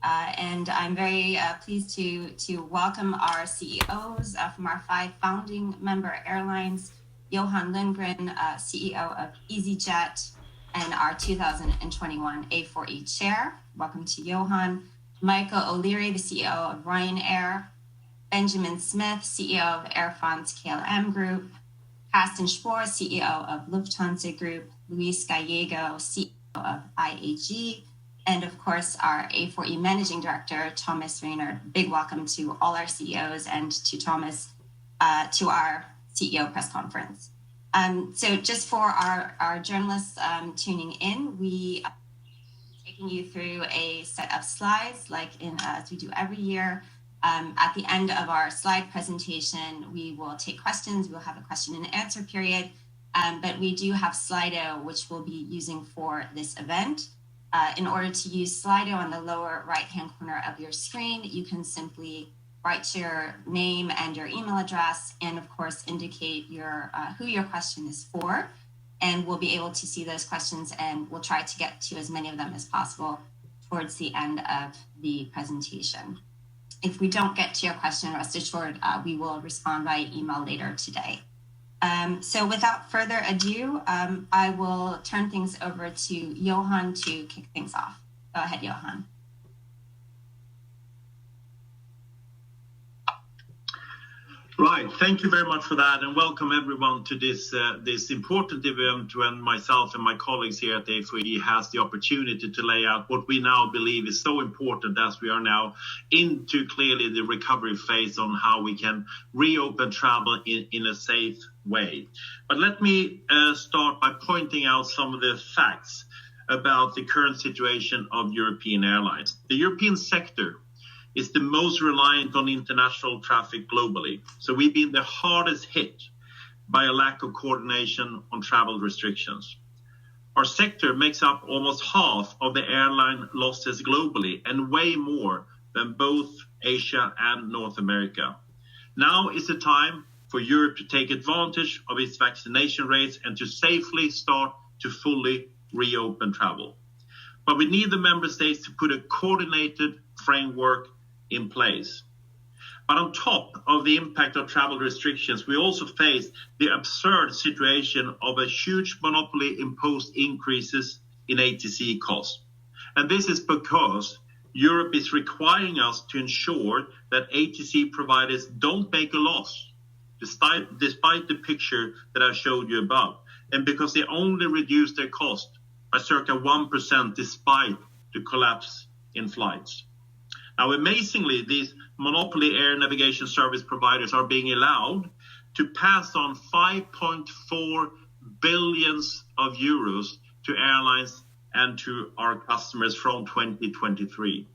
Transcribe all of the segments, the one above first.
and I'm very pleased to welcome our CEOs from our 5 founding member airlines, Eoghan Lindgren, CEO of EasyJet, and our 2021 A4E chair. Welcome to Eoghan. Michael O'Leary, the CEO of Ryanair, Benjamin Smith, CEO of Air France KLM Group, Carsten Spohr, CEO of Lufthansa Group, Luis Gallego, CEO of IAG, and of course our A4E Managing Director, Thomas Rainer. Big welcome to all our CEOs and to Thomas to our CEO press conference. So just for our journalists tuning in, we are taking you through a set of slides as we do every year. At the end of our slide presentation, we will take questions. We'll have a question and answer period, but we do have Slido, which we'll be using for this event. In order to use Slido on the lower right-hand corner of your screen, you can simply write your name and your email address, and of course indicate who your question is for, and we'll be able to see those questions, and we'll try to get to as many of them as possible towards the end of the presentation. If we don't get to your question, rest assured, we will respond via email later today. So without further ado, I will turn things over to Eoghan to kick things off. Go ahead, Eoghan. Right, thank you very much for that, and welcome everyone to this important event when myself and my colleagues here at the A4E has the opportunity to lay out what we now believe is so important as we are now into clearly the recovery phase on how we can reopen travel in a safe way. But let me start by pointing out some of the facts about the current situation of European airlines. The European sector is the most reliant on international traffic globally. So we've been the hardest hit by a lack of coordination on travel restrictions. Our sector makes up almost half of the airline losses globally and way more than both Asia and North America. Now is the time for Europe to take advantage of its vaccination rates and to safely start to fully reopen travel. But we need the member states to put a coordinated framework in place. But on top of the impact of travel restrictions, we also face the absurd situation of a huge monopoly imposed increases in ATC costs. And this is because Europe is requiring us to ensure that ATC providers don't make a loss, despite the picture that I showed you above, and because they only reduce their cost by circa 1% despite the collapse in flights. Now, amazingly, these monopoly air navigation service providers are being allowed to pass on 5.4 billion of euros to airlines and to our customers from 2023.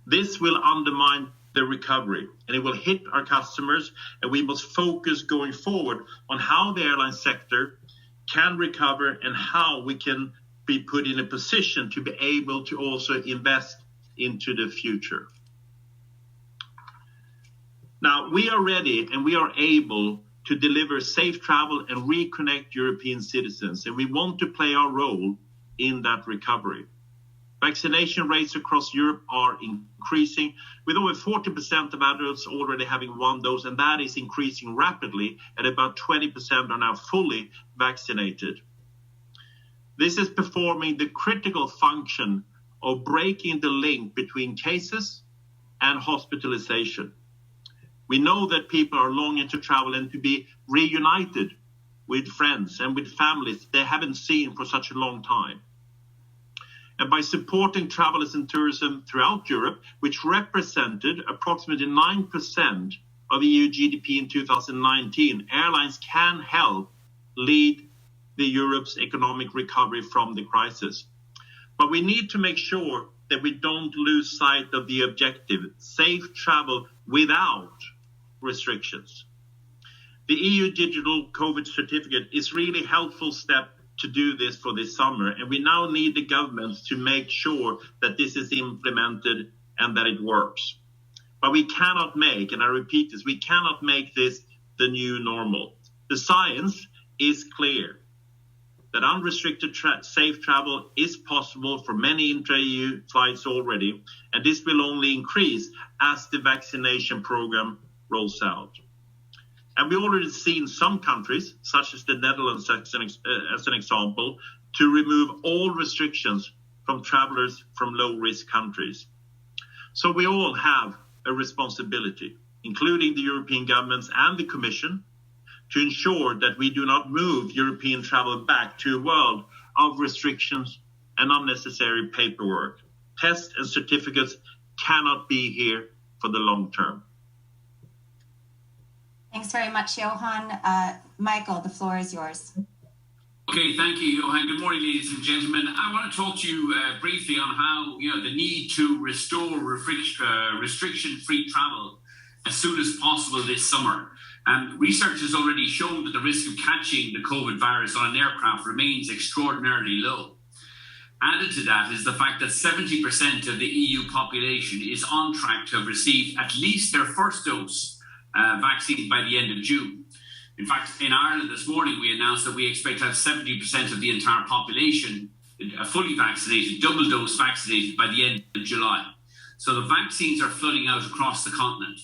This will undermine the recovery, and it will hit our customers, and we must focus going forward on how the airline sector can recover and how we can be put in a position to be able to also invest into the future. Now, we are ready and we are able to deliver safe travel and reconnect European citizens, and we want to play our role in that recovery. Vaccination rates across Europe are increasing, with over 40% of adults already having one dose, and that is increasing rapidly, and about 20% are now fully vaccinated. This is performing the critical function of breaking the link between cases and hospitalization. We know that people are longing to travel and to be reunited with friends and with families they haven't seen for such a long time. And by supporting travelers and tourism throughout Europe, which represented approximately 9% of EU GDP in 2019, airlines can help lead the Europe's economic recovery from the crisis. But we need to make sure that we don't lose sight of the objective, safe travel without restrictions. The EU digital COVID certificate is really a helpful step to do this for this summer, and we now need the governments to make sure that this is implemented and that it works. But we cannot make, and I repeat this, we cannot make this the new normal. The science is clear. that unrestricted safe travel is possible for many intra-EU flights already, and this will only increase as the vaccination program rolls out. And we already seen some countries, such as the Netherlands as an example, to remove all restrictions from travelers from low-risk countries. So we all have a responsibility, including the European governments and the Commission, to ensure that we do not move European travel back to a world of restrictions and unnecessary paperwork. Tests and certificates cannot be here for the long term. Thanks very much, Eoghan. Michael, the floor is yours. Okay, thank you, Eoghan. Good morning, ladies and gentlemen. I want to talk to you briefly on how the need to restore restriction-free travel as soon as possible this summer. Research has already shown that the risk of catching the COVID virus on an aircraft remains extraordinarily low. Added to that is the fact that 70% of the EU population is on track to have received at least their first dose vaccine by the end of June. In fact, in Ireland this morning, we announced that we expect to have 70% of the entire population fully vaccinated, double dose vaccinated by the end of July. So the vaccines are flooding out across the continent.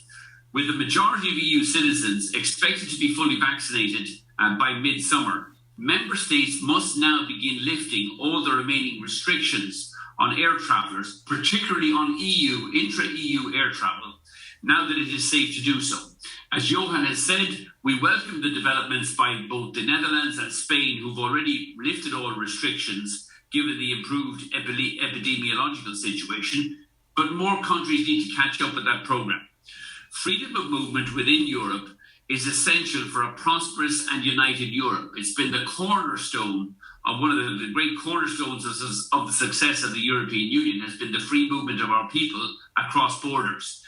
With the majority of EU citizens expected to be fully vaccinated by midsummer, member states must now begin lifting all the remaining restrictions on air travellers, particularly on intra-EU air travel, now that it is safe to do so. As Eoghan has said, we welcome the developments by both the Netherlands and Spain, who've already lifted all restrictions given the improved epidemiological situation, but more countries need to catch up with that programme. Freedom of movement within Europe is essential for a prosperous and united Europe. It's been the cornerstone of one of the great cornerstones of the success of the European Union, has been the free movement of our people across borders.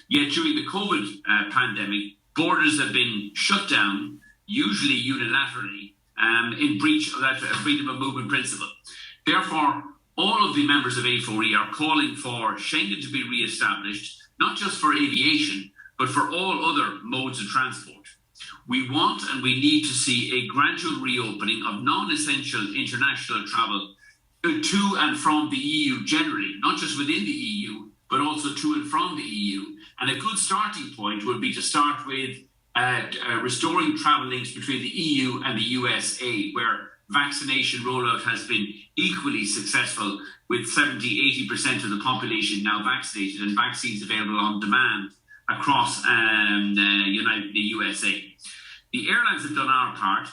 Yet during the COVID pandemic, borders have been shut down, usually unilaterally, in breach of that freedom of movement principle. Therefore, all of the members of A4E are calling for Schengen to be re-established, not just for aviation, but for all other modes of transport. We want and we need to see a gradual reopening of non-essential international travel to and from the EU generally, not just within the EU, but also to and from the EU. And a good starting point would be to start with restoring travel links between the EU and the USA, where vaccination rollout has been equally successful, with 70-80% of the population now vaccinated and vaccines available on demand across the USA. The airlines have done our part.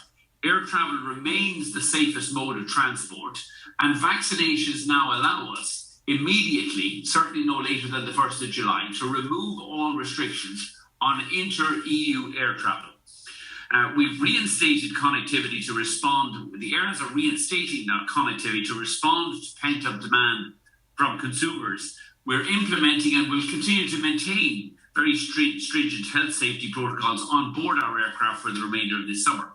Air travel remains the safest mode of transport, and vaccinations now allow us immediately, certainly no later than the 1st of July, to remove all restrictions on inter-EU air travel. We've reinstated connectivity to respond. The airlines are reinstating that connectivity to respond to pent-up demand from consumers. We're implementing and will continue to maintain very stringent health safety protocols on board our aircraft for the remainder of this summer.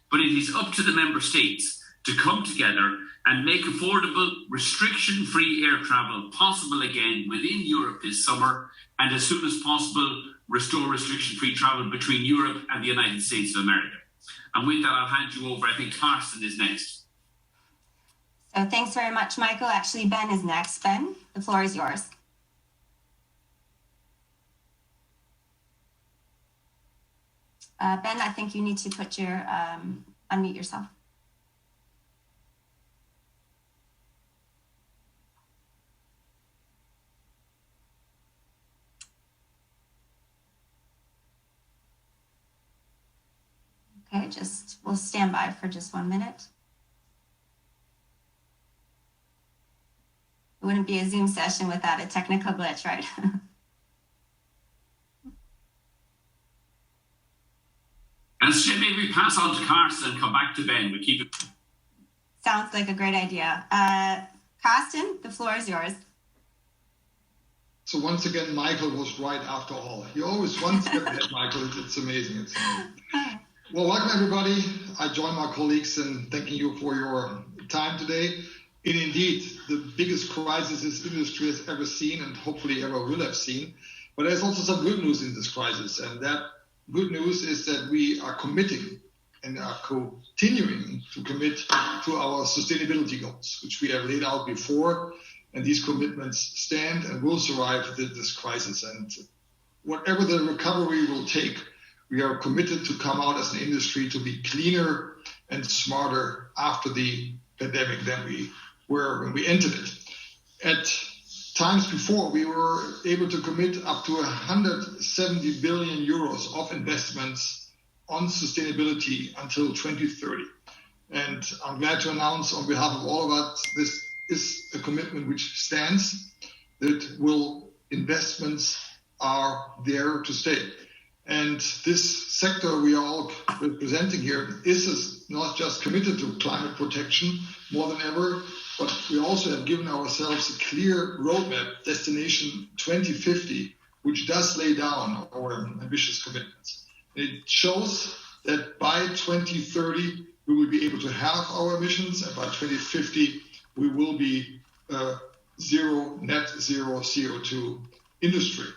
But it is up to the member states to come together and make affordable, restriction-free air travel possible again within Europe this summer, and as soon as possible, restore restriction-free travel between Europe and the United States of America. And with that, I'll hand you over. I think Carsten is next. So thanks very much, Michael. Actually, Ben is next. Ben, the floor is yours. Ben, I think you need to put your unmute yourself. Okay, we'll stand by for just 1 minute. It wouldn't be a Zoom session without a technical glitch, right? And maybe pass on to Carsten and come back to Ben. We keep it. Sounds like a great idea. Carsten, the floor is yours. So once again, Michael was right after all. He always one step ahead, Michael. It's amazing. It's amazing. Well, welcome everybody. I join my colleagues in thanking you for your time today. And indeed, the biggest crisis this industry has ever seen and hopefully ever will have seen. But there's also some good news in this crisis. And that good news is that we are committing and are continuing to commit to our sustainability goals, which we have laid out before. And these commitments stand and will survive this crisis. And whatever the recovery will take, we are committed to come out as an industry to be cleaner and smarter after the pandemic than we were when we entered it. At times before, we were able to commit up to 170 billion euros of investments on sustainability until 2030. And I'm glad to announce on behalf of all of us, this is a commitment which stands, that investments are there to stay. And this sector we are all representing here is not just committed to climate protection more than ever, but we also have given ourselves a clear roadmap, Destination 2050, which does lay down our ambitious commitments. It shows that by 2030, we will be able to have our emissions, and by 2050, we will be net zero CO2 industry.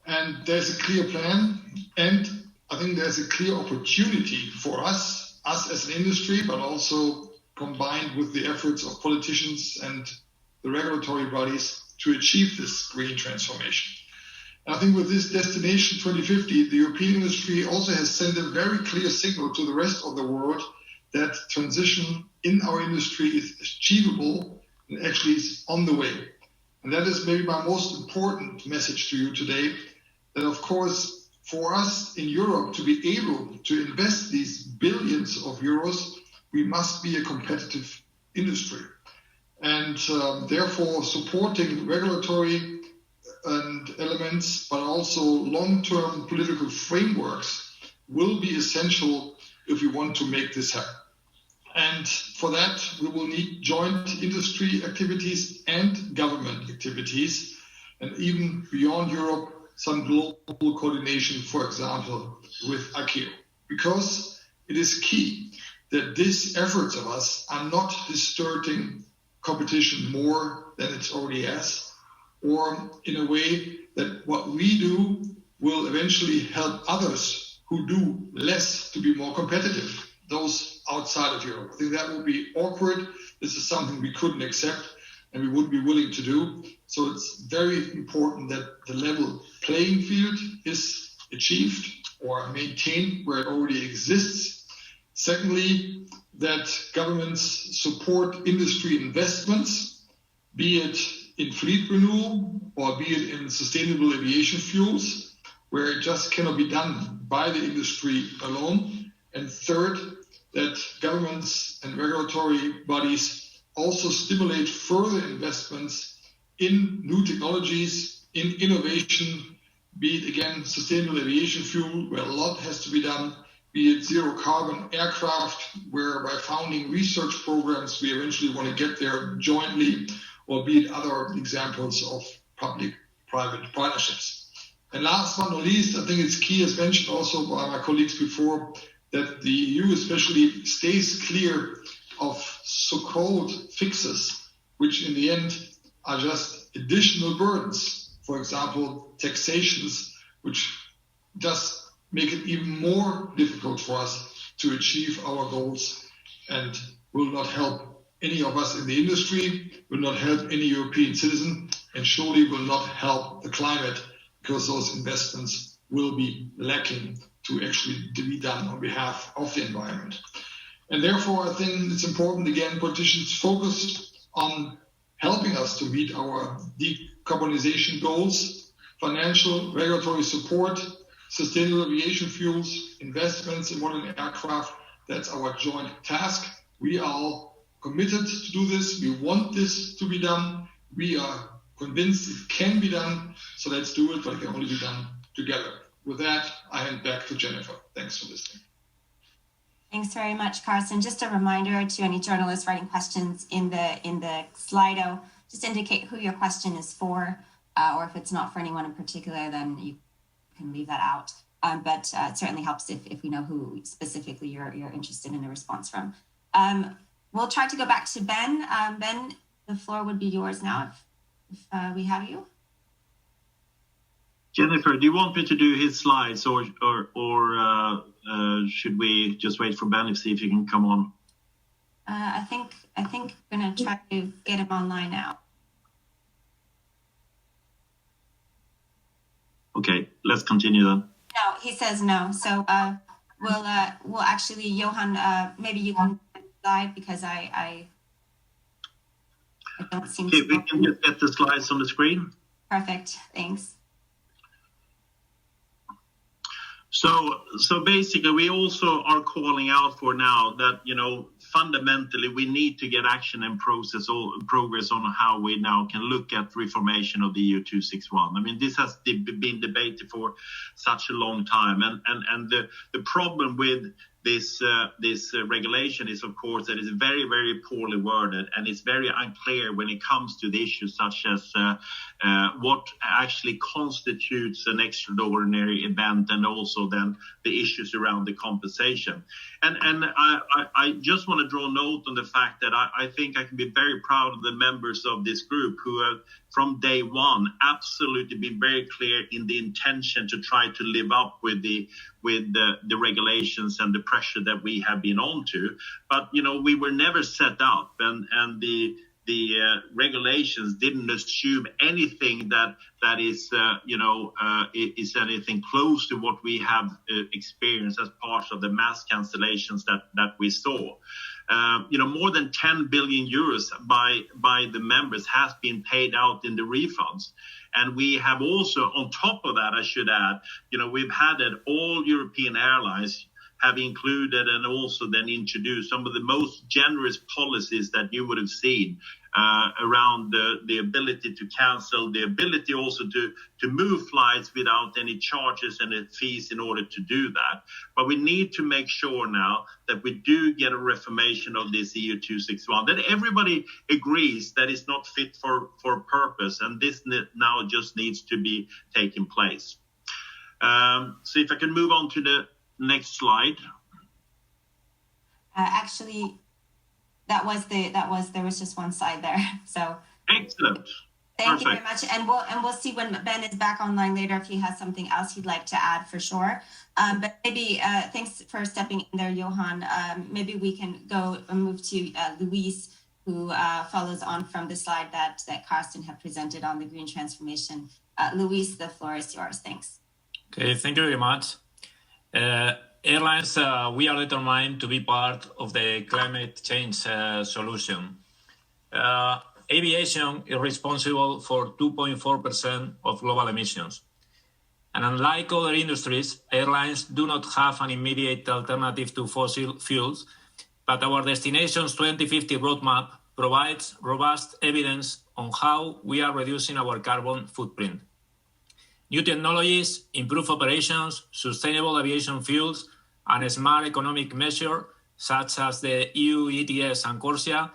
And there's a clear plan, and I think there's a clear opportunity for us as an industry, but also combined with the efforts of politicians and the regulatory bodies to achieve this green transformation. And I think with this Destination 2050, the European industry also has sent a very clear signal to the rest of the world that transition in our industry is achievable and actually is on the way. And that is maybe my most important message to you today, that of course, for us in Europe to be able to invest these billions of euros, we must be a competitive industry. And therefore supporting regulatory and elements, but also long-term political frameworks will be essential if we want to make this happen. And for that, we will need joint industry activities and government activities, and even beyond Europe, some global coordination, for example, with ICAO. Because it is key that these efforts of us are not distorting competition more than it already has, or in a way that what we do will eventually help others who do less to be more competitive, those outside of Europe. I think that would be awkward. This is something we couldn't accept and we wouldn't be willing to do. So it's very important that the level playing field is achieved or maintained where it already exists. Secondly, that governments support industry investments, be it in fleet renewal or be it in sustainable aviation fuels, where it just cannot be done by the industry alone. And third, that governments and regulatory bodies also stimulate further investments in new technologies, in innovation, be it again sustainable aviation fuel, where a lot has to be done, be it zero carbon aircraft, where by founding research programs we eventually want to get there jointly, or be it other examples of public-private partnerships. And last but not least, I think it's key, as mentioned also by my colleagues before, that the EU especially stays clear of so-called fixes, which in the end are just additional burdens. For example, taxations, which just make it even more difficult for us to achieve our goals and will not help any of us in the industry, will not help any European citizen, and surely will not help the climate, because those investments will be lacking to actually be done on behalf of the environment. And therefore, I think it's important, again, politicians focus on helping us to meet our decarbonization goals, financial, regulatory support, sustainable aviation fuels, investments in modern aircraft. That's our joint task. We are all committed to do this. We want this to be done. We are convinced it can be done. So let's do it, but it can only be done together. With that, I hand back to Jennifer. Thanks for listening. Thanks very much, Carsten. Just a reminder to any journalists writing questions in the Slido, just indicate who your question is for, or if it's not for anyone in particular, then you can leave that out. But it certainly helps if we know who specifically you're interested in a response from. We'll try to go back to Ben. Ben, the floor would be yours now if we have you. Jennifer, do you want me to do his slides, or should we just wait for Ben to see if he can come on? I think we're gonna try to get him online now. Okay, let's continue then. No, he says no. So we'll actually, Eoghan, maybe you can slide because I don't seem to. We can just get the slides on the screen. Perfect, thanks. So basically, we also are calling out for now that, fundamentally we need to get action and progress on how we now can look at reformation of the EU 261. I mean, this has been debated for such a long time, and the problem with this regulation is, of course, that it's very, very poorly worded, and it's very unclear when it comes to the issues such as what actually constitutes an extraordinary event, and also then the issues around the compensation. And I just want to draw note on the fact that I think I can be very proud of the members of this group who have, from day one, absolutely been very clear in the intention to try to live up with the regulations and the pressure that we have been on to. But, we were never set up, and the regulations didn't assume anything that is is anything close to what we have experienced as part of the mass cancellations that we saw. More than 10 billion euros by the members has been paid out in the refunds. And we have also, on top of that, I should add, we've had it, all European airlines have included and also then introduced some of the most generous policies that you would have seen around the ability to cancel, the ability also to move flights without any charges and fees in order to do that. But we need to make sure now that we do get a reformation of this EU 261, that everybody agrees that it's not fit for purpose, and this now just needs to be taking place. So if I can move on to the next slide. Actually, there was just one slide there. So excellent. Thank you very much, and we'll see when Ben is back online later if he has something else he'd like to add for sure. But maybe thanks for stepping in there, Eoghan. Maybe we can go and move to Luis, who follows on from the slide that Carsten had presented on the green transformation. Luis, the floor is yours. Thanks. Okay, thank you very much. Airlines, we are determined to be part of the climate change solution. Aviation is responsible for 2.4% of global emissions. And unlike other industries, airlines do not have an immediate alternative to fossil fuels, but our Destinations 2050 roadmap provides robust evidence on how we are reducing our carbon footprint. New technologies, improved operations, sustainable aviation fuels, and smart economic measures such as the EU ETS and Corsia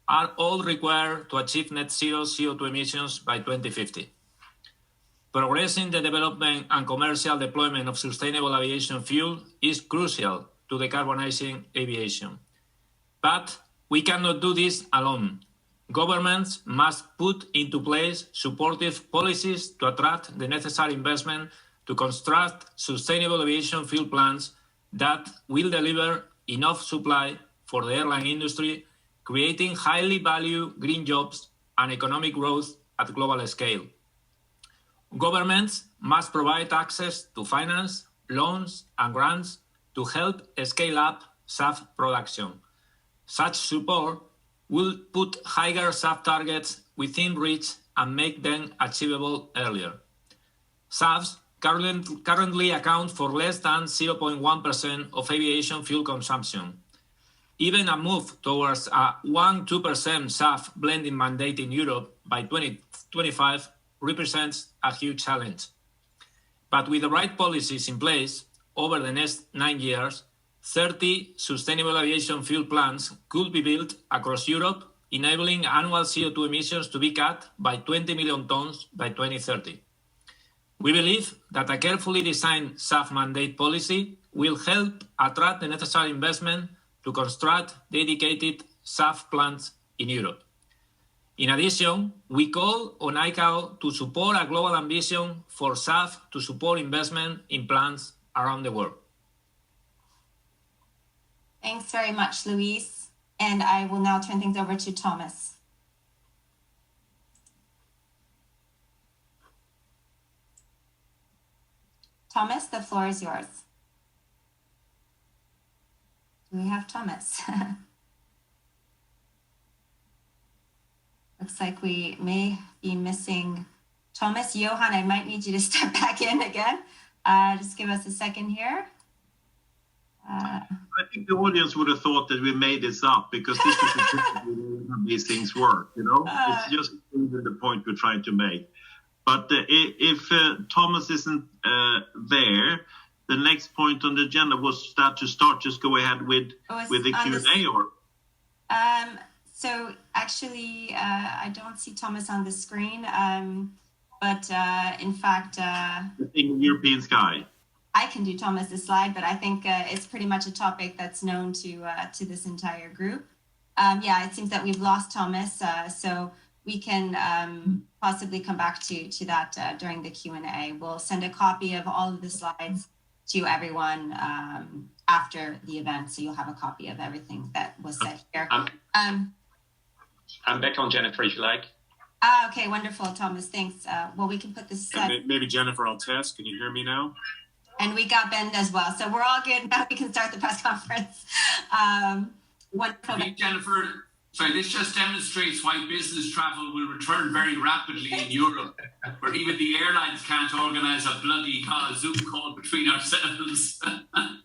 are all required to achieve net zero CO2 emissions by 2050. Progressing the development and commercial deployment of sustainable aviation fuel is crucial to decarbonizing aviation. But we cannot do this alone. Governments must put into place supportive policies to attract the necessary investment to construct sustainable aviation fuel plants that will deliver enough supply for the airline industry, creating highly valued green jobs and economic growth at global scale. Governments must provide access to finance, loans, and grants to help scale up SAF production. Such support will put higher SAF targets within reach and make them achievable earlier. SAFs currently account for less than 0.1% of aviation fuel consumption. Even a move towards a 1-2% SAF blending mandate in Europe by 2025 represents a huge challenge. But with the right policies in place, over the next 9 years, 30 sustainable aviation fuel plants could be built across Europe, enabling annual CO2 emissions to be cut by 20 million tons by 2030. We believe that a carefully designed SAF mandate policy will help attract the necessary investment to construct dedicated SAF plants in Europe. In addition, we call on ICAO to support a global ambition for SAF to support investment in plants around the world. Thanks very much, Luis. And I will now turn things over to Thomas. Thomas, the floor is yours. Do we have Thomas? Looks like we may be missing Thomas. Eoghan, I might need you to step back in again. Just give us a second here. I think the audience would have thought that we made this up because this is how these things work, you know? It's just the point we're trying to make. But if Thomas isn't there, the next point on the agenda was that to start, just go ahead with the Q&A or? So actually, I don't see Thomas on the screen, but in fact... in European Sky. I can do Thomas's slide, but I think it's pretty much a topic that's known to this entire group. Yeah, it seems that we've lost Thomas, so we can possibly come back to that during the Q&A. We'll send a copy of all of the slides to everyone after the event, so you'll have a copy of everything that was said here. I'm back on, Jennifer, if you like. Okay, wonderful, Thomas, thanks. Well, we can put this... maybe Jennifer, I'll test. Can you hear me now? And we got Ben as well, so we're all good. Now we can start the press conference. Wonderful. Hey, Jennifer, sorry, this just demonstrates why business travel will return very rapidly in Europe, where even the airlines can't organise a bloody Zoom call between ourselves.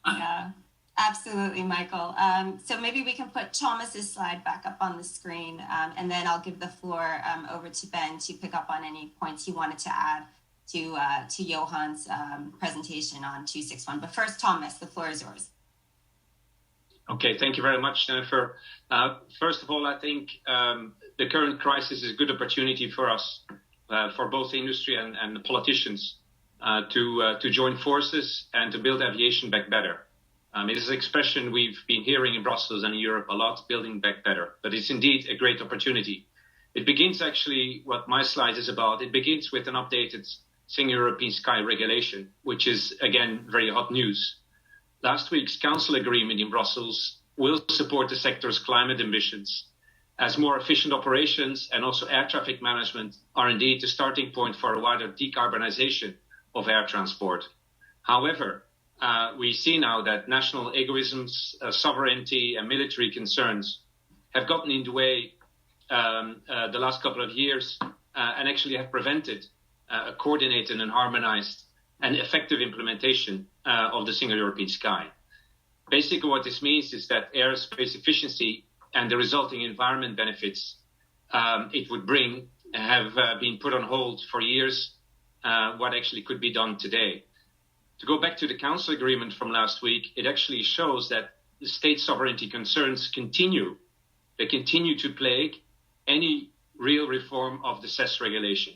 Yeah, absolutely, Michael. So maybe we can put Thomas's slide back up on the screen, and then I'll give the floor over to Ben to pick up on any points he wanted to add to Eoghan's presentation on 261. But first, Thomas, the floor is yours. Okay, thank you very much, Jennifer. First of all, I think the current crisis is a good opportunity for us, for both industry and the politicians, to join forces and to build aviation back better. It is an expression we've been hearing in Brussels and in Europe a lot, building back better. But it's indeed a great opportunity. It begins actually, what my slide is about, it begins with an updated Single European Sky regulation, which is, again, very hot news. Last week's Council agreement in Brussels will support the sector's climate ambitions, as more efficient operations and also air traffic management are indeed the starting point for a wider decarbonization of air transport. However, we see now that national egoisms, sovereignty and military concerns have gotten in the way the last couple of years and actually have prevented a coordinated and harmonized and effective implementation of the Single European Sky. Basically, what this means is that aerospace efficiency and the resulting environment benefits it would bring have been put on hold for years, what actually could be done today. To go back to the Council agreement from last week, it actually shows that the state sovereignty concerns continue. They continue to plague any real reform of the CES regulation.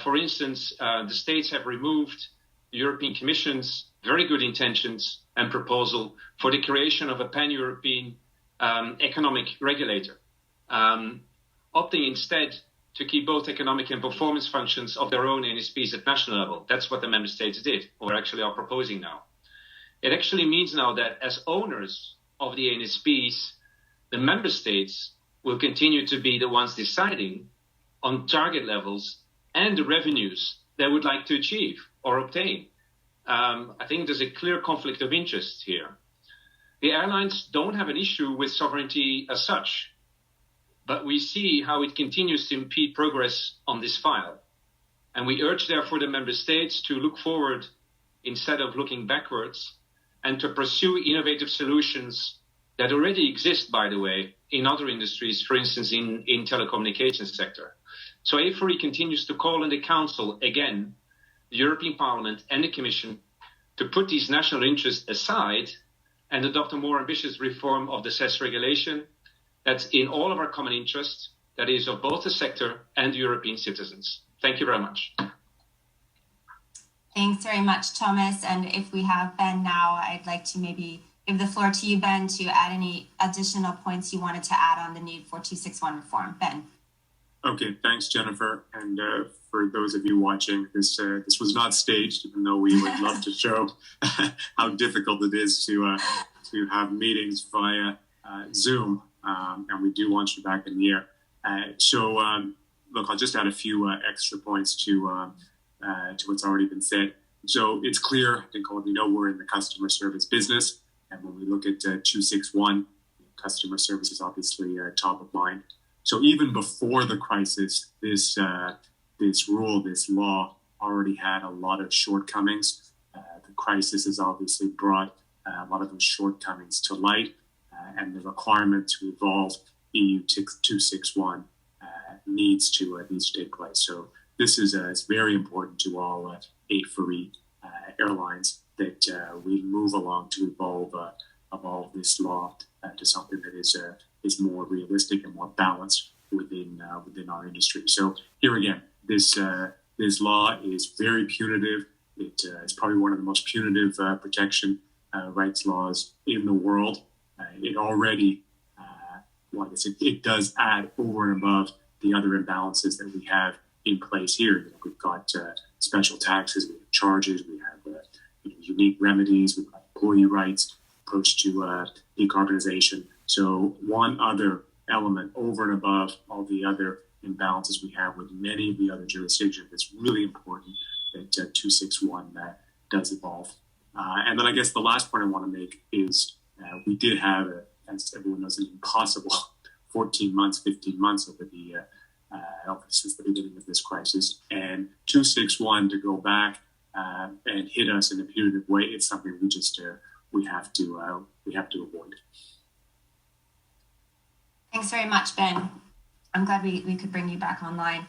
For instance, the states have removed the European Commission's very good intentions and proposal for the creation of a pan-European economic regulator, opting instead to keep both economic and performance functions of their own NSPs at national level. That's what the member states did, or actually are proposing now. It actually means now that as owners of the NSPs, the member states will continue to be the ones deciding on target levels and the revenues they would like to achieve or obtain. I think there's a clear conflict of interest here. The airlines don't have an issue with sovereignty as such, but we see how it continues to impede progress on this file. And we urge, therefore, the member states to look forward instead of looking backwards and to pursue innovative solutions that already exist, by the way, in other industries, for instance, in telecommunications sector. So A4E continues to call on the Council, again, the European Parliament and the Commission to put these national interests aside and adopt a more ambitious reform of the CES regulation that's in all of our common interest, that is of both the sector and the European citizens. Thank you very much. Thanks very much, Thomas. And if we have Ben now, I'd like to maybe give the floor to you, Ben, to add any additional points you wanted to add on the need for 261 reform. Ben. Okay, thanks, Jennifer. And for those of you watching, this was not staged, even though we would love to show how difficult it is to have meetings via Zoom. And we do want you back in the air. Look, I'll just add a few extra points to what's already been said. So it's clear, I think all of you know, we're in the customer service business. And when we look at 261, customer service is obviously top of mind. So even before the crisis, this rule, this law already had a lot of shortcomings. The crisis has obviously brought a lot of those shortcomings to light, and the requirement to evolve EU 261 needs to take place. So this is it's very important to all A4E airlines that we move along to evolve this law to something that is more realistic and more balanced within our industry. So here again, this law is very punitive. It's probably one of the most punitive protection rights laws in the world. It already, it does add over and above the other imbalances that we have in place here. We've got special taxes, we have charges, we have unique remedies, we've got employee rights, approach to decarbonization. So one other element over and above all the other imbalances we have with many of the other jurisdictions that's really important that 261 does evolve. And then I guess the last point I want to make is we did have, as everyone knows, an impossible 14 months, 15 months since the beginning of this crisis. And 261 to go back and hit us in a punitive way, it's something we have to avoid. Thanks very much, Ben. I'm glad we could bring you back online.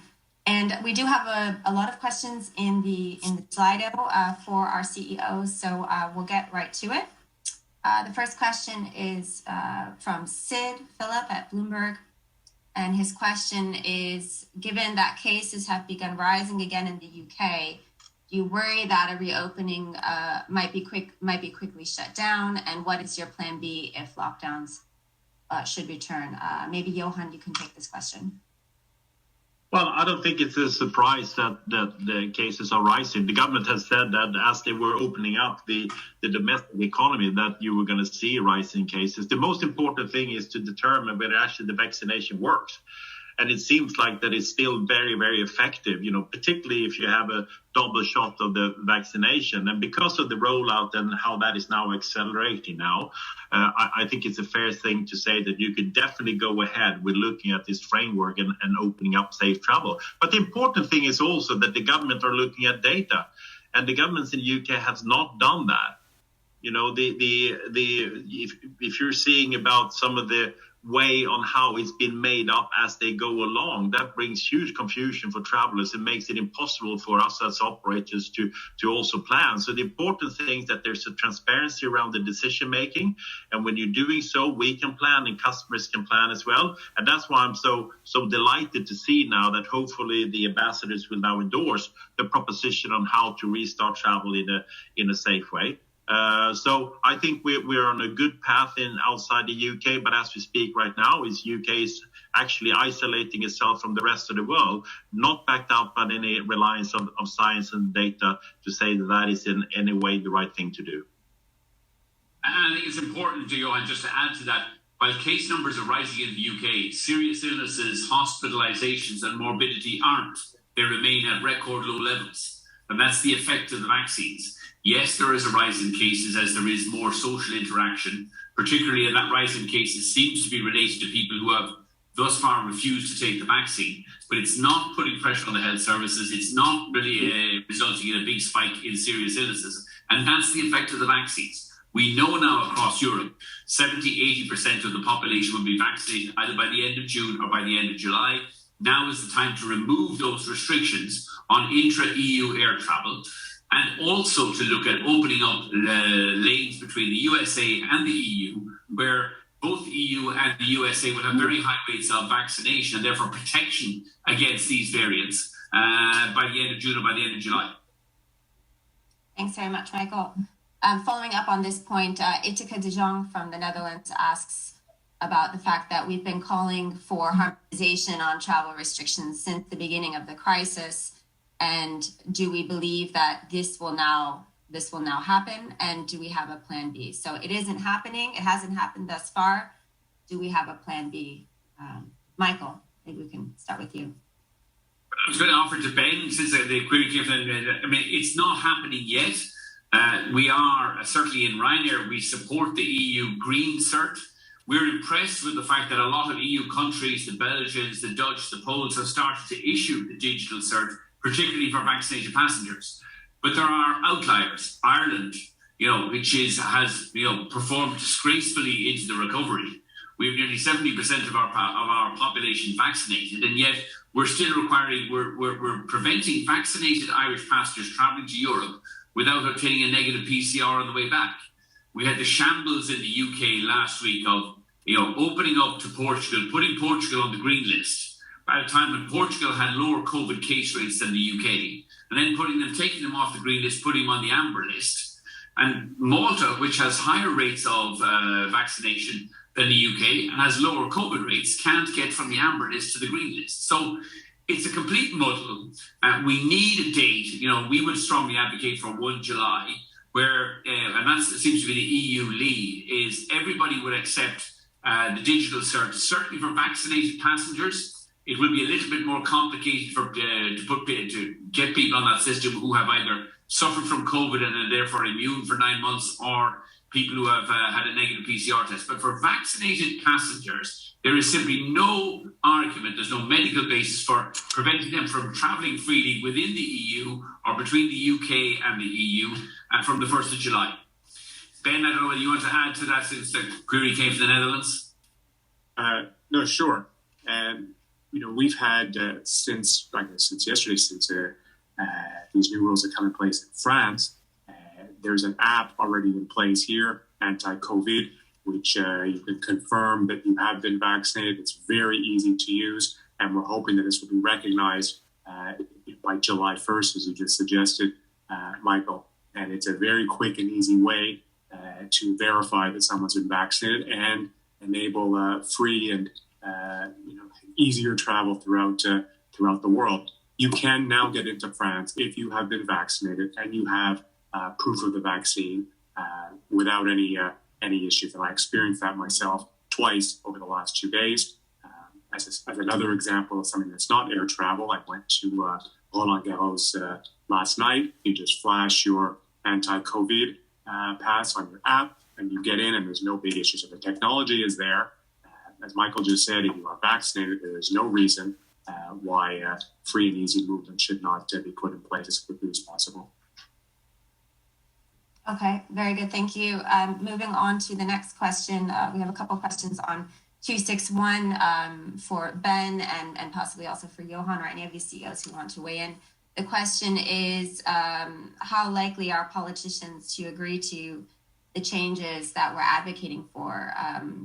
And we do have a lot of questions in the Slido for our CEOs, so we'll get right to it. The first question is from Sid Phillip at Bloomberg. And his question is, given that cases have begun rising again in the UK, do you worry that a reopening might be quickly shut down? And what is your plan B if lockdowns should return? Maybe Eoghan, you can take this question. Well, I don't think it's a surprise that the cases are rising. The government has said that as they were opening up the domestic economy, that you were going to see rising cases. The most important thing is to determine whether actually the vaccination works. And it seems like that it's still very, very effective, particularly if you have a double shot of the vaccination. And because of the rollout and how that is now accelerating now, I think it's a fair thing to say that you could definitely go ahead with looking at this framework and opening up safe travel. But the important thing is also that the government are looking at data. And the governments in the UK has not done that. If you're seeing about some of the way on how it's been made up as they go along, that brings huge confusion for travelers and makes it impossible for us as operators to also plan. So the important thing is that there's a transparency around the decision making, and when you're doing so, we can plan and customers can plan as well. And that's why I'm so delighted to see now that hopefully the ambassadors will now endorse the proposition on how to restart travel in a safe way. So I think we're on a good path outside the UK, but as we speak right now, UK is actually isolating itself from the rest of the world, not backed up by any reliance of science and data to say that is in any way the right thing to do. And I think it's important, Eoghan, just to add to that, while case numbers are rising in the UK, serious illnesses, hospitalizations and morbidity aren't. They remain at record low levels. And that's the effect of the vaccines. Yes, there is a rise in cases as there is more social interaction, particularly in that rise in cases seems to be related to people who have thus far refused to take the vaccine. But it's not putting pressure on the health services. It's not really resulting in a big spike in serious illnesses. And that's the effect of the vaccines. We know now across Europe, 70-80% of the population will be vaccinated either by the end of June or by the end of July. Now is the time to remove those restrictions on intra-EU air travel, and also to look at opening up lanes between the USA and the EU, where both the EU and the USA will have very high rates of vaccination and therefore protection against these variants by the end of June or by the end of July. Thanks very much, Michael. Following up on this point, Itika de Jong from the Netherlands asks, about the fact that we've been calling for harmonization on travel restrictions since the beginning of the crisis. And do we believe that this will now happen? And do we have a plan B? So it isn't happening. It hasn't happened thus far. Do we have a plan B? Michael, maybe we can start with you. I was going to offer to Ben, since the query came from, I mean, it's not happening yet. We are, certainly in Ryanair, we support the EU Green Cert. We're impressed with the fact that a lot of EU countries, the Belgians, the Dutch, the Poles, have started to issue the digital cert, particularly for vaccinated passengers. But there are outliers. Ireland, which has performed disgracefully into the recovery. We have nearly 70% of our population vaccinated, and yet we're still we're preventing vaccinated Irish passengers travelling to Europe without obtaining a negative PCR on the way back. We had the shambles in the UK last week of opening up to Portugal, putting Portugal on the green list at a time when Portugal had lower COVID case rates than the UK, and then taking them off the green list, putting them on the amber list. And Malta, which has higher rates of vaccination than the UK and has lower COVID rates, can't get from the amber list to the green list. So it's a complete muddle. We need a date. We would strongly advocate for 1 July, where, and that seems to be the EU lead, is everybody would accept the digital cert. Certainly for vaccinated passengers, it will be a little bit more complicated to get people on that system who have either suffered from COVID and are therefore immune for 9 months, or people who have had a negative PCR test. But for vaccinated passengers, there is simply no argument, there's no medical basis for preventing them from travelling freely within the EU or between the UK and the EU from the 1st of July. Ben, I don't know whether you want to add to that since the query came from the Netherlands. No, sure. And, we've had since yesterday, since these new rules have come in place in France, there's an app already in place here, anti-COVID, which you can confirm that you have been vaccinated. It's very easy to use, and we're hoping that this will be recognized by July 1st, as you just suggested, Michael. And it's a very quick and easy way to verify that someone's been vaccinated and enable free and easier travel throughout the world. You can now get into France if you have been vaccinated and you have proof of the vaccine without any issues. And I experienced that myself twice over the last 2 days. As another example of something that's not air travel, I went to Roland Garros last night. You just flash your anti-COVID pass on your app and you get in, and there's no big issues. So the technology is there. As Michael just said, if you are vaccinated, there is no reason why free and easy movement should not be put in place as quickly as possible. Okay, very good. Thank you. Moving on to the next question. We have a couple questions on 261 for Ben and possibly also for Eoghan or any of these CEOs who want to weigh in. The question is, how likely are politicians to agree to the changes that we're advocating for,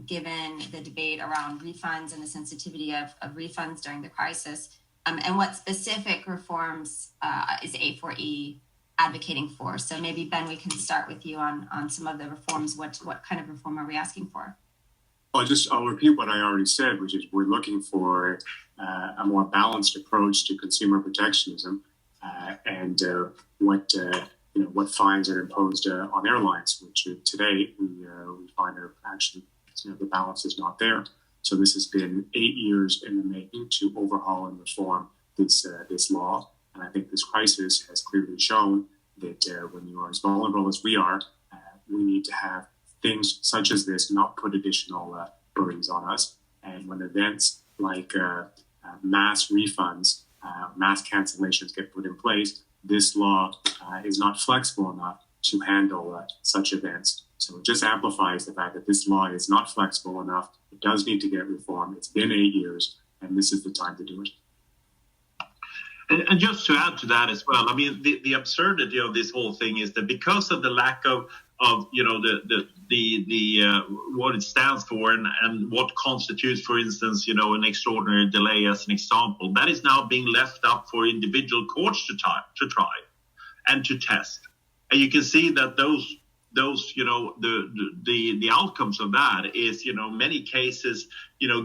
given the debate around refunds and the sensitivity of refunds during the crisis? And what specific reforms is A4E advocating for? So maybe, Ben, we can start with you on some of the reforms. What kind of reform are we asking for? I'll repeat what I already said, which is we're looking for a more balanced approach to consumer protectionism and what fines are imposed on airlines, which today we find are actually the balance is not there. So this has been 8 years in the making to overhaul and reform this law. And I think this crisis has clearly shown that when you are as vulnerable as we are, we need to have things such as this not put additional burdens on us. And when events like mass refunds, mass cancellations get put in place, this law is not flexible enough to handle such events. So it just amplifies the fact that this law is not flexible enough. It does need to get reformed. It's been 8 years, and this is the time to do it. And just to add to that as well, I mean, the absurdity of this whole thing is that because of the lack of what it stands for and what constitutes, for instance, an extraordinary delay as an example, that is now being left up for individual courts to try and to test. And you can see that those those, the outcomes of that is, many cases,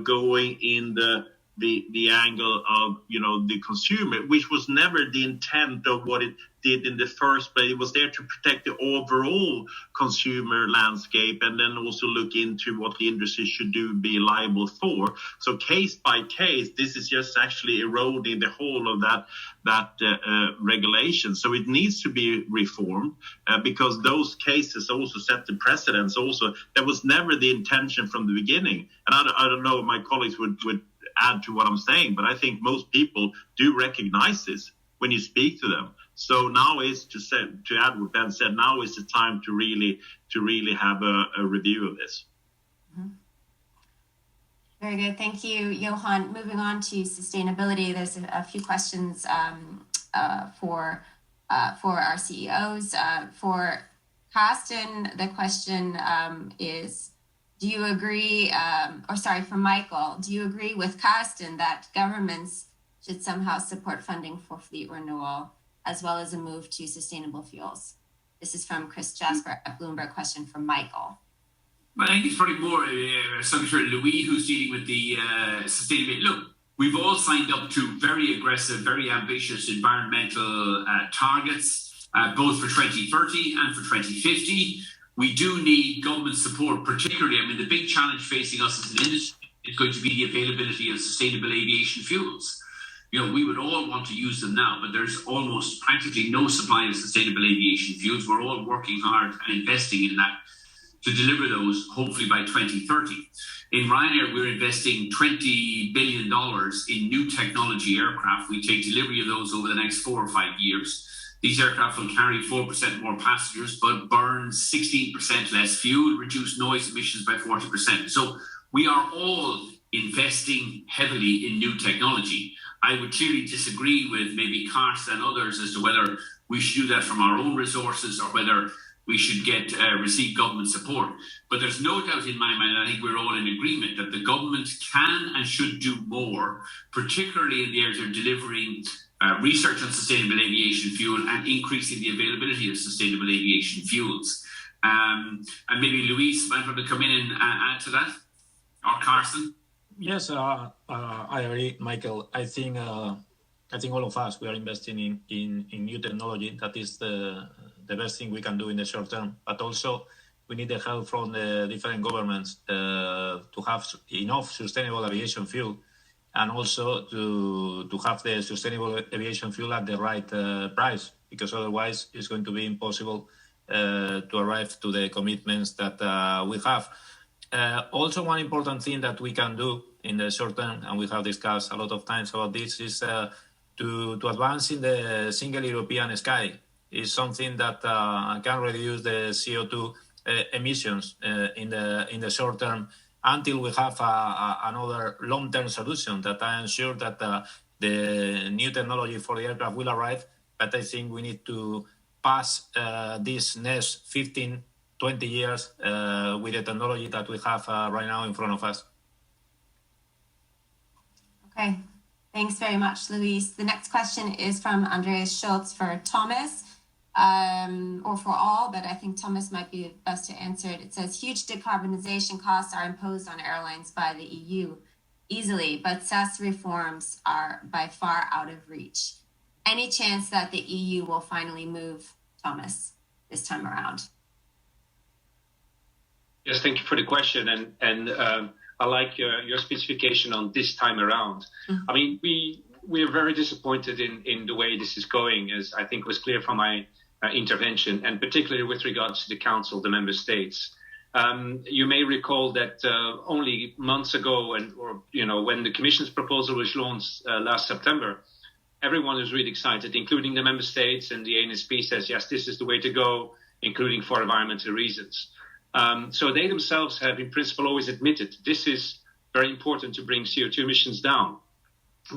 going in the angle of, the consumer, which was never the intent of what it did in the first place. It was there to protect the overall consumer landscape, and then also look into what the industry should be liable for. So case by case, this is just actually eroding the whole of that regulation. So it needs to be reformed because those cases also set the precedents. Also, that was never the intention from the beginning. And I don't know if my colleagues would add to what I'm saying, but I think most people do recognize this when you speak to them. So now is to add what Ben said, now is the time to really have a review of this. Mm-hmm. Very good. Thank you, Eoghan. Moving on to sustainability, there's a few questions for our CEOs. For Carsten, the question is, do you agree, for Michael, do you agree with Carsten that governments should somehow support funding for fleet renewal, as well as a move to sustainable fuels? This is from Chris Jasper at Bloomberg. Question from Michael. Well, I think it's probably more subject for Louis, who's dealing with the sustainability. Look, we've all signed up to very aggressive, very ambitious environmental targets, both for 2030 and for 2050. We do need government support, particularly. I mean, the big challenge facing us as an industry is going to be the availability of sustainable aviation fuels. We would all want to use them now, but there's almost practically no supply of sustainable aviation fuels. We're all working hard and investing in that to deliver those, hopefully by 2030. In Ryanair, we're investing $20 billion in new technology aircraft. We take delivery of those over the next 4 or 5 years. These aircraft will carry 4% more passengers, but burn 16% less fuel, reduce noise emissions by 40%. So we are all investing heavily in new technology. I would clearly disagree with maybe Carsten and others as to whether we should do that from our own resources or whether we should receive government support. But there's no doubt in my mind, I think we're all in agreement, that the government can and should do more, particularly in the area of delivering research on sustainable aviation fuel and increasing the availability of sustainable aviation fuels. And maybe Luis might want to come in and add to that, or Carsten. Yes, I agree, Michael. I think all of us, we are investing in new technology. That is the best thing we can do in the short term. But also, we need the help from the different governments to have enough sustainable aviation fuel, and also to have the sustainable aviation fuel at the right price, because otherwise it's going to be impossible to arrive to the commitments that we have. Also, one important thing that we can do in the short term, and we have discussed a lot of times about this, is to advance in the single European sky. Is something that can reduce the CO2 emissions in the short term until we have another long-term solution that I am sure that the new technology for the aircraft will arrive. But I think we need to pass these next 15, 20 years with the technology that we have right now in front of us. Okay, thanks very much, Luis. The next question is from Andreas Schultz for Thomas, or for all, but I think Thomas might be best to answer it. It says, huge decarbonization costs are imposed on airlines by the EU easily, but SAS reforms are by far out of reach. Any chance that the EU will finally move, Thomas, this time around? Yes, thank you for the question. And I like your specification on this time around. Mm-hmm. I mean, we are very disappointed in the way this is going, as I think was clear from my intervention, and particularly with regards to the Council, the Member States. You may recall that only months ago, when the Commission's proposal was launched last September, everyone was really excited, including the Member States, and the ANSP says, yes, this is the way to go, including for environmental reasons. So they themselves have, in principle, always admitted this is very important to bring CO2 emissions down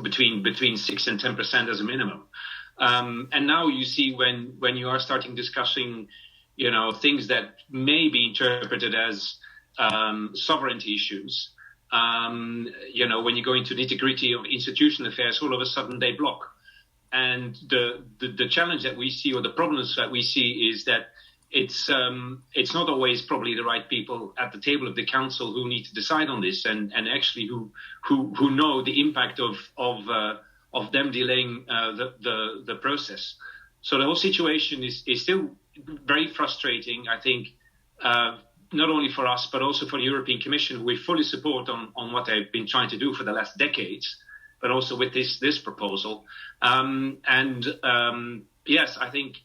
between 6 and 10% as a minimum. And now you see when you are starting discussing, things that may be interpreted as sovereignty issues, when you go into the nitty-gritty of institutional affairs, all of a sudden they block. And the challenge that we see, or the problems that we see, is that it's not always probably the right people at the table of the council who need to decide on this, and actually who know the impact of them delaying the process. So the whole situation is still very frustrating, I think, not only for us, but also for the European Commission, who we fully support on what they've been trying to do for the last decades, but also with this proposal. Yes, I think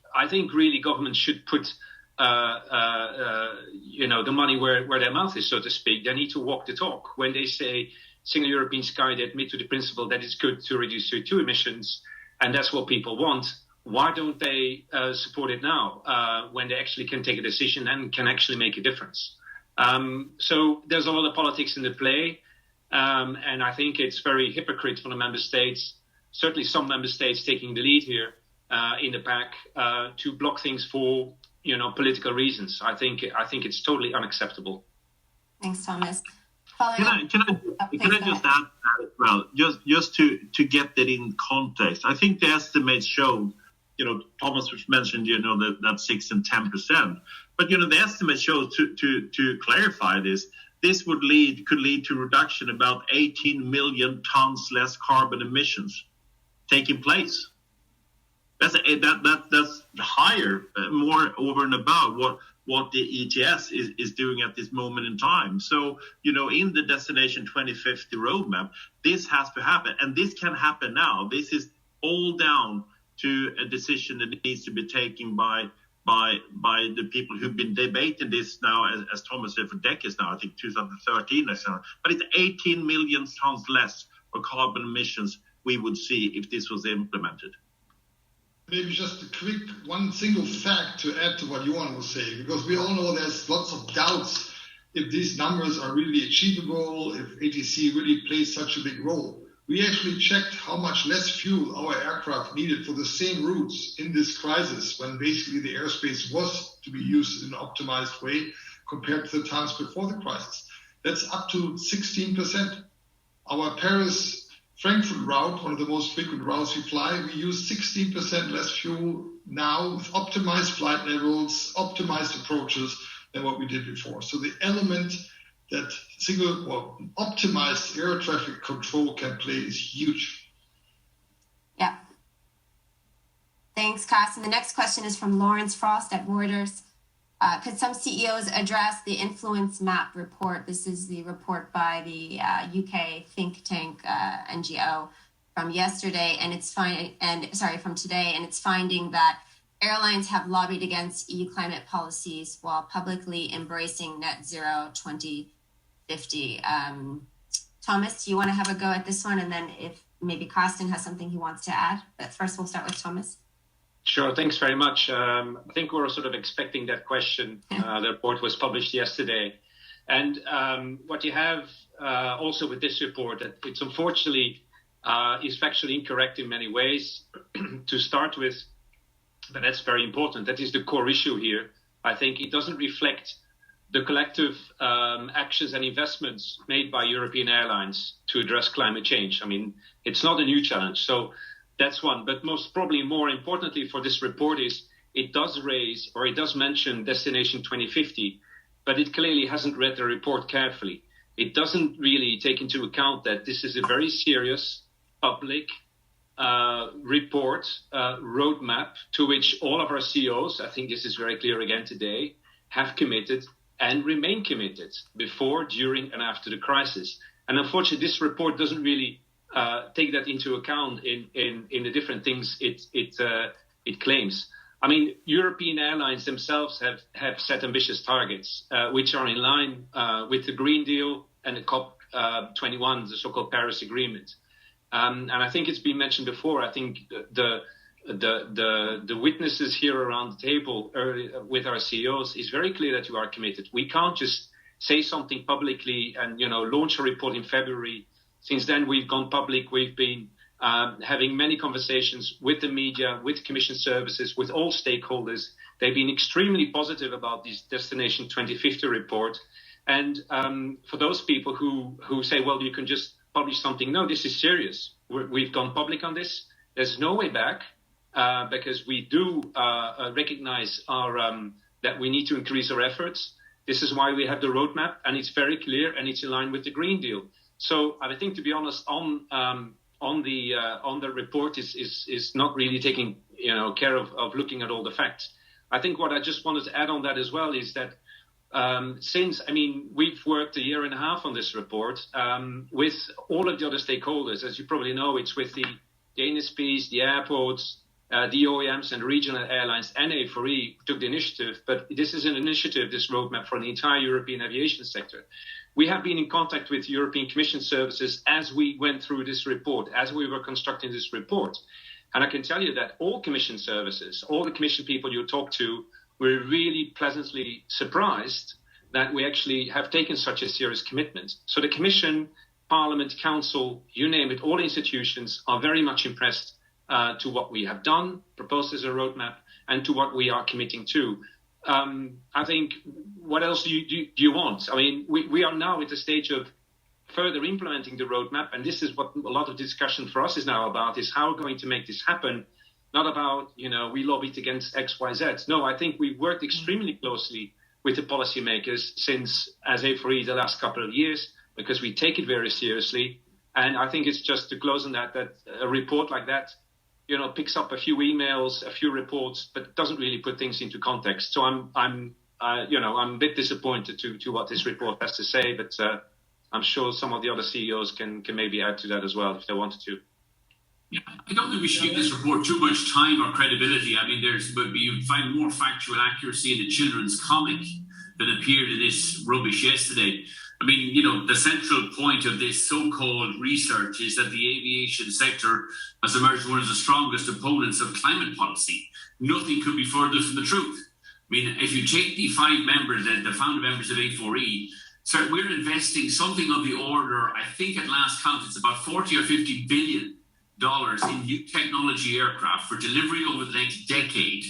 really governments should put the money where their mouth is, so to speak. They need to walk the talk. When they say single European sky, they admit to the principle that it's good to reduce CO2 emissions, and that's what people want. Why don't they support it now when they actually can take a decision and can actually make a difference? So there's a lot of politics in the play, and I think it's very hypocrite from the member states, certainly some member states taking the lead here in the pack to block things for political reasons. I think it's totally unacceptable. Thanks, Thomas. Can I just add that as well, just to get that in context? I think the estimates showed, Thomas mentioned, that 6 and 10%, but the estimate shows to clarify this could lead to reduction about 18 million tons less carbon emissions taking place. That's higher, more over and above what the ETS is doing at this moment in time. So, in the Destination 2050 roadmap, this has to happen, and this can happen now. This is all down to a decision that needs to be taken by the people who've been debating this now, as Thomas said, for decades now. I think 2013 or so. But it's 18 million tons less of carbon emissions we would see if this was implemented. Maybe just a quick one single fact to add to what Eoghan was saying, because we all know there's lots of doubts if these numbers are really achievable, if ATC really plays such a big role. We actually checked how much less fuel our aircraft needed for the same routes in this crisis, when basically the airspace was to be used in an optimized way compared to the times before the crisis. That's up to 16%. Our Paris-Frankfurt route, one of the most frequent routes we fly, we use 16% less fuel now with optimized flight levels, optimized approaches than what we did before. So the element that optimized air traffic control can play is huge. Yeah. Thanks, Carsten. The next question is from Lawrence Frost at Reuters. Could some CEOs address the influence map report? This is the report by the UK think tank NGO from yesterday, and from today, and it's finding that airlines have lobbied against EU climate policies while publicly embracing net zero 2050. Thomas, do you want to have a go at this one, and then if maybe Carsten has something he wants to add? But first, we'll start with Thomas. Sure, thanks very much. I think we were sort of expecting that question. The report was published yesterday. And what you have also with this report, that it's unfortunately is factually incorrect in many ways. To start with, but that's very important. That is the core issue here. I think it doesn't reflect the collective actions and investments made by European airlines to address climate change. I mean, it's not a new challenge. So that's one. But most probably more importantly for this report is it does mention Destination 2050, but it clearly hasn't read the report carefully. It doesn't really take into account that this is a very serious public report, roadmap to which all of our CEOs, I think this is very clear again today, have committed and remain committed before, during, and after the crisis. And unfortunately, this report doesn't really take that into account in the different things it claims. I mean, European airlines themselves have set ambitious targets, which are in line with the Green Deal and the COP21, the so-called Paris Agreement. And I think it's been mentioned before. I think the witnesses here around the table with our CEOs is very clear that you are committed. We can't just say something publicly and launch a report in February. Since then, we've gone public. We've been having many conversations with the media, with Commission services, with all stakeholders. They've been extremely positive about this Destination 2050 report. And for those people who say, well, you can just publish something, no, this is serious. We've gone public on this. There's no way back because we do recognize our that we need to increase our efforts. This is why we have the roadmap, and it's very clear, and it's in line with the Green Deal. So I think, to be honest, on the report is not really taking care of looking at all the facts. I think what I just wanted to add on that as well is that we've worked a year and a half on this report with all of the other stakeholders. As you probably know, it's with the NSPs, the airports, the OEMs and regional airlines, and A4E took the initiative. But this is an initiative, this roadmap, for the entire European aviation sector. We have been in contact with European Commission services as we went through this report, as we were constructing this report. And I can tell you that all Commission services, all the Commission people you talk to, were really pleasantly surprised that we actually have taken such a serious commitment. So the Commission, Parliament, Council, you name it, all institutions are very much impressed to what we have done, proposed as a roadmap, and to what we are committing to. I think, what else do you want? I mean, we are now at the stage of further implementing the roadmap, and this is what a lot of discussion for us is now about, is how we're going to make this happen. Not about, we lobbied against X, Y, Z. No, I think we've worked extremely closely with the policymakers since, as A4E, the last couple of years, because we take it very seriously. And I think it's just to close on that a report like that, picks up a few emails, a few reports, but doesn't really put things into context. So I'm a bit disappointed to what this report has to say, but I'm sure some of the other CEOs can maybe add to that as well if they wanted to. Yeah, I don't think we should give this report too much time or credibility. I mean, you'd find more factual accuracy in a children's comic than appeared in this rubbish yesterday. I mean, the central point of this so-called research is that the aviation sector has emerged one of the strongest opponents of climate policy. Nothing could be further from the truth. I mean, if you take the 5 members, the founder members of A4E, so we're investing something of the order, I think at last count, it's about $40 or $50 billion in new technology aircraft for delivery over the next decade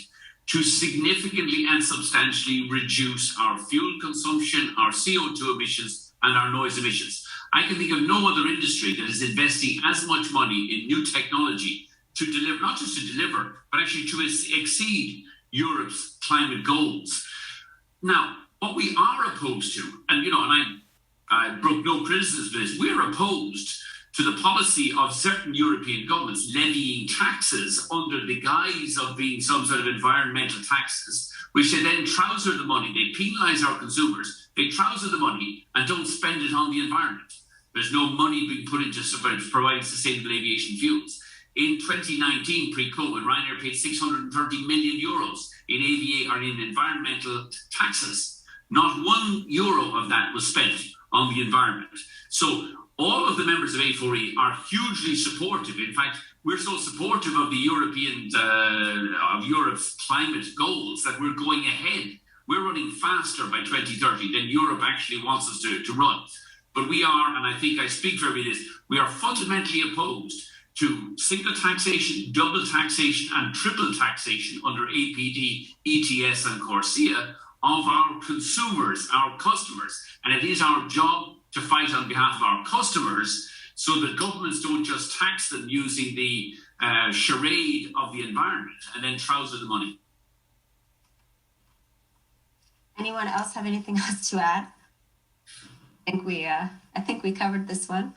to significantly and substantially reduce our fuel consumption, our CO2 emissions, and our noise emissions. I can think of no other industry that is investing as much money in new technology to deliver, not just to deliver, but actually to exceed Europe's climate goals. Now, what we are opposed to, and I broke no criticism of this, we're opposed to the policy of certain European governments levying taxes under the guise of being some sort of environmental taxes, which they then trouser the money. They penalise our consumers, they trouser the money and don't spend it on the environment. There's no money being put into providing sustainable aviation fuels. In 2019, pre-COVID, Ryanair paid €630 million in environmental taxes. Not €1 of that was spent on the environment. So all of the members of A4E are hugely supportive. In fact, we're so supportive of the of Europe's climate goals that we're going ahead. We're running faster by 2030 than Europe actually wants us to run. But we are, and I think I speak for everybody, we are fundamentally opposed to single taxation, double taxation, and triple taxation under APD, ETS, and CORSIA of our consumers, our customers. And it is our job to fight on behalf of our customers so that governments don't just tax them using the charade of the environment and then trouser the money. Anyone else have anything else to add? I think we covered this one.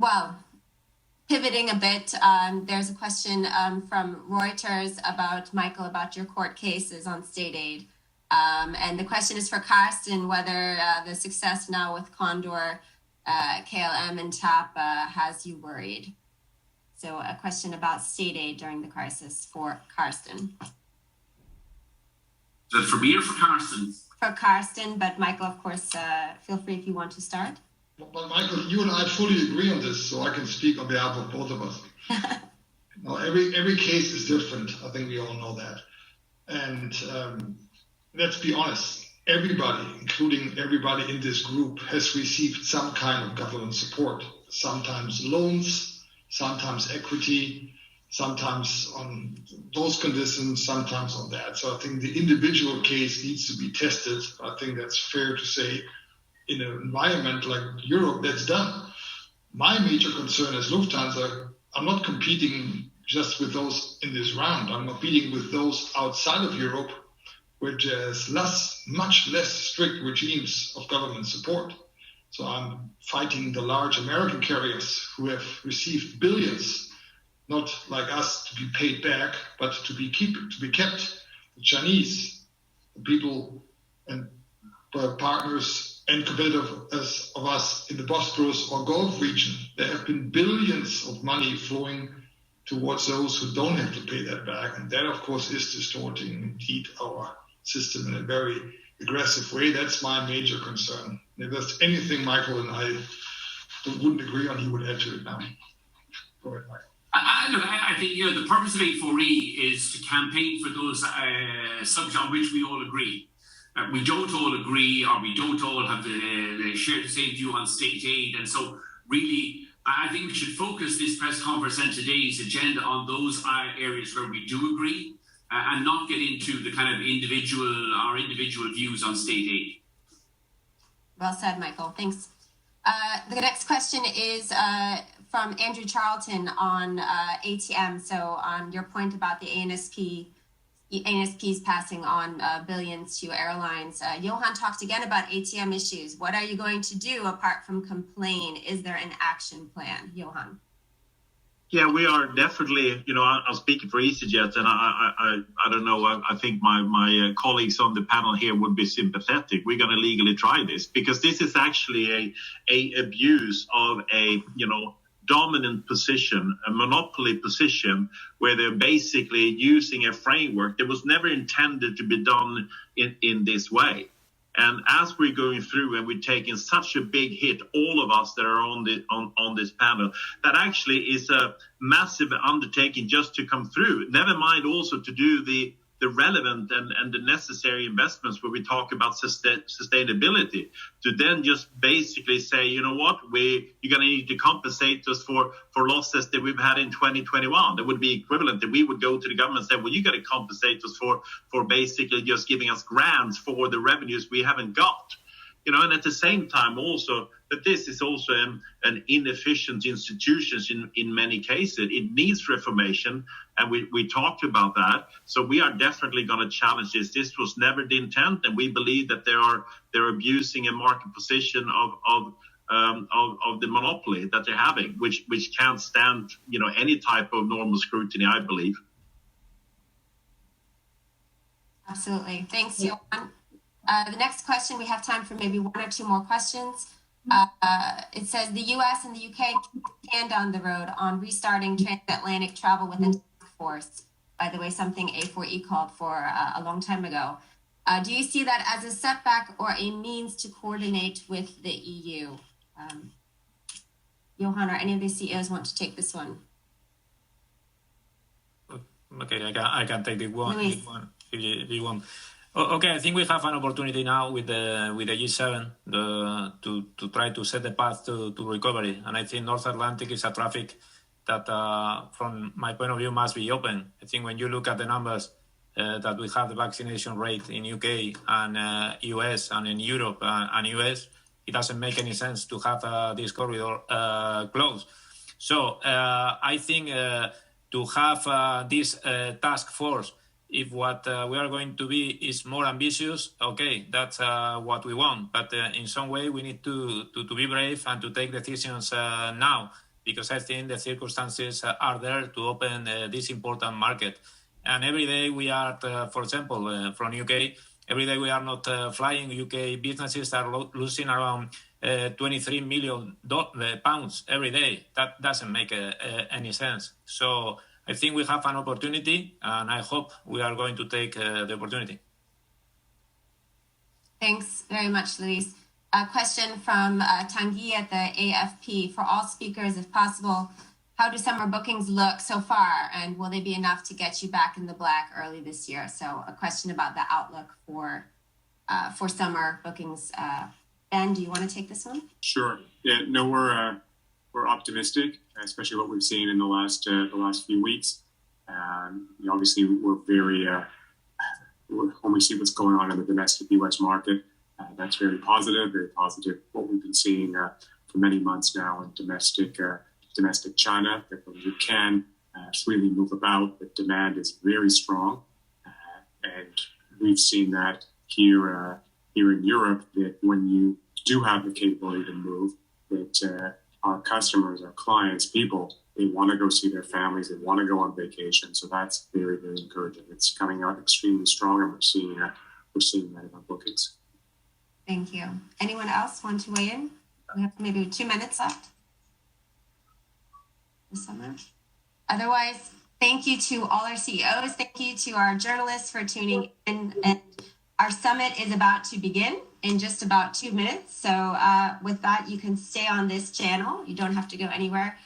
Well, pivoting a bit, there's a question from Reuters about your court cases on state aid. And the question is for Carsten, whether the success now with Condor, KLM, and TAP has you worried. So a question about state aid during the crisis for Carsten. Is that for me or for Carsten? For Carsten, but Michael, of course, feel free if you want to start. Well, Michael, you and I fully agree on this, so I can speak on behalf of both of us. Now, every case is different. I think we all know that. And let's be honest, everybody, including everybody in this group, has received some kind of government support. Sometimes loans, sometimes equity, sometimes on those conditions, sometimes on that. So I think the individual case needs to be tested. I think that's fair to say. In an environment like Europe, that's done. My major concern as Lufthansa, I'm not competing just with those in this round. I'm competing with those outside of Europe, which has much less strict regimes of government support. So I'm fighting the large American carriers who have received billions, not like us to be paid back, but to be kept. The Chinese, the people and partners and competitors of us in the Bosporus or Gulf region, there have been billions of money flowing towards those who don't have to pay that back. And that, of course, is distorting indeed our system in a very aggressive way. That's my major concern. If there's anything Michael and I wouldn't agree on, he would add to it now. Go ahead, Michael. I think the purpose of A4E is to campaign for those subjects on which we all agree. We don't all agree, or we don't all have share the same view on state aid, and so really, I think we should focus this press conference and today's agenda on those areas where we do agree, and not get into the kind of individual views on state aid. Well said, Michael. Thanks. The next question is from Andrew Charlton on ATM. So on your point about the ANSPs passing on billions to airlines, Eoghan talked again about ATM issues. What are you going to do apart from complain? Is there an action plan, Eoghan? Yeah, we are definitely, I'm speaking for EasyJet, and I don't know, I think my colleagues on the panel here would be sympathetic. We're going to legally try this, because this is actually a abuse of a, dominant position, a monopoly position, where they're basically using a framework that was never intended to be done in this way. And as we're going through and we're taking such a big hit, all of us that are on this panel, that actually is a massive undertaking just to come through. Never mind also to do the relevant and the necessary investments where we talk about sustainability, to then just basically say, you know what, you're going to need to compensate us for losses that we've had in 2021. That would be equivalent that we would go to the government and say, well, you got to compensate us for basically just giving us grants for the revenues we haven't got. And at the same time also that this is also an inefficient institution in many cases. It needs reformation, and we talked about that. So we are definitely going to challenge this. This was never the intent, and we believe that they're abusing a market position of the monopoly that they're having, which can't stand any type of normal scrutiny, I believe. Absolutely. Thanks, Eoghan. The next question, we have time for maybe one or two more questions. It says the US and the UK stand on the road on restarting transatlantic travel with a task force. By the way, something A4E called for a long time ago. Do you see that as a setback or a means to coordinate with the EU? Eoghan or any of the CEOs want to take this one? Okay, I can take it one if you want. Okay, I think we have an opportunity now with the G7 to try to set the path to recovery. And I think North Atlantic is a traffic that, from my point of view, must be open. I think when you look at the numbers that we have the vaccination rate in UK and US and in Europe and US, it doesn't make any sense to have this corridor closed. So I think to have this task force, if what we are going to be is more ambitious, okay, that's what we want. But in some way, we need to be brave and to take decisions now, because I think the circumstances are there to open this important market. And every day we are, for example, from UK, every day we are not flying. UK businesses are losing around 23 million pounds every day. That doesn't make any sense. So I think we have an opportunity, and I hope we are going to take the opportunity. Thanks very much, Luis. A question from Tanguy at the AFP. For all speakers, if possible, how do summer bookings look so far, and will they be enough to get you back in the black early this year? So a question about the outlook for summer bookings. Ben, do you want to take this one? Sure. Yeah, no, we're optimistic, especially what we've seen in the last few weeks. Obviously, we're very when we see what's going on in the domestic U.S. market, that's very positive. What we've been seeing for many months now in domestic China, that we can freely move about. The demand is very strong, and we've seen that here in Europe, that when you do have the capability to move, that our customers, our clients, people, they want to go see their families, they want to go on vacation. So that's very, very encouraging. It's coming out extremely strong, and we're seeing that in our bookings. Thank you. Anyone else want to weigh in? We have maybe 2 minutes left. Otherwise, thank you to all our CEOs. Thank you to our journalists for tuning in. And our summit is about to begin in just about 2 minutes. So with that, you can stay on this channel. You don't have to go anywhere.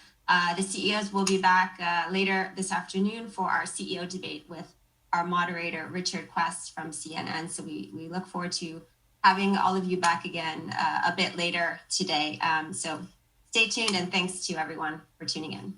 The CEOs will be back later this afternoon for our CEO debate with our moderator, Richard Quest from CNN. So we look forward to having all of you back again a bit later today. So stay tuned, and thanks to everyone for tuning in.